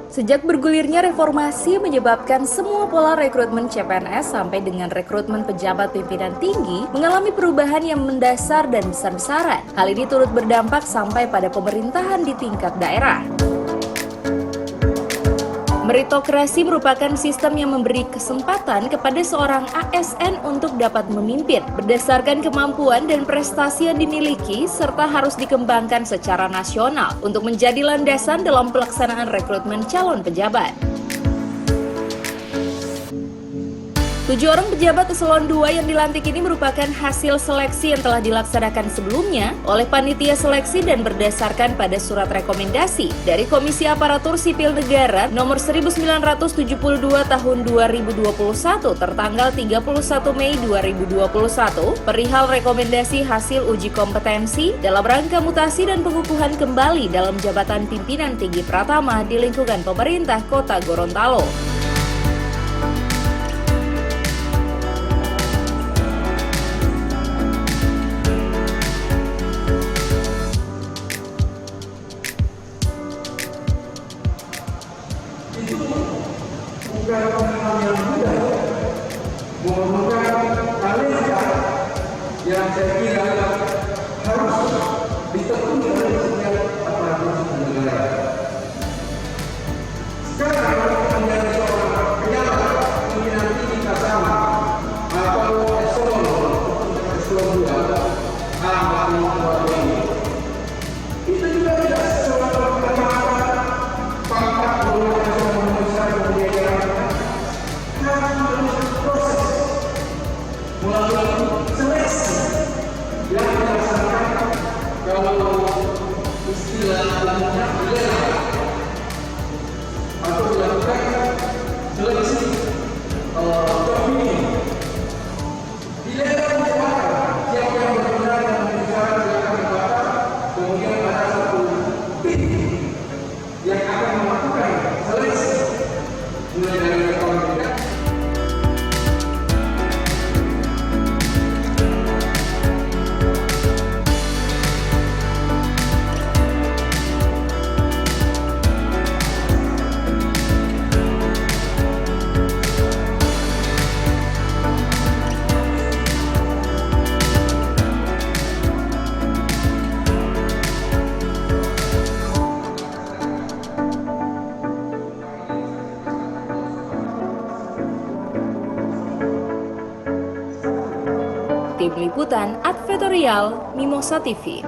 Sejak bergulirnya reformasi menyebabkan semua pola rekrutmen CPNS sampai dengan rekrutmen pejabat pimpinan tinggi mengalami perubahan yang mendasar dan besar-besaran. Hal ini turut berdampak sampai pada pemerintahan di tingkat daerah. Meritokrasi merupakan sistem yang memberi kesempatan kepada seorang ASN untuk dapat memimpin berdasarkan kemampuan dan prestasi yang dimiliki serta harus dikembangkan secara nasional untuk menjadi landasan dalam pelaksanaan rekrutmen calon pejabat. 7 orang pejabat eselon 2 yang dilantik ini merupakan hasil seleksi yang telah dilaksanakan sebelumnya oleh panitia seleksi dan berdasarkan pada surat rekomendasi dari Komisi Aparatur Sipil Negara nomor 1972 tahun 2021 tertanggal 31 Mei 2021 perihal rekomendasi hasil uji kompetensi dalam rangka mutasi dan pengukuhan kembali dalam jabatan pimpinan tinggi Pratama di lingkungan pemerintah Kota Gorontalo. Bukan hal yang mudah, memerlukan talenta yang saya kira harus ditekuni oleh setiap aparatur negara. Sekarang menjadi seorang pejabat pimpinan tinggi Pratama atau eselon 2 ini, itu juga tidak sesuatu kata-kata pangkat melalui seleksi yang dilaksanakan kalau istilah dalamnya atau dilakukan seleksi terpilih. Dilelang merupakan siapa yang berkenan dan berbicara silakan berkata, kemudian ada satu tim yang akan melakukan seleksi mulai dari rekam jejak. Tim Liputan Advertorial Mimosa TV.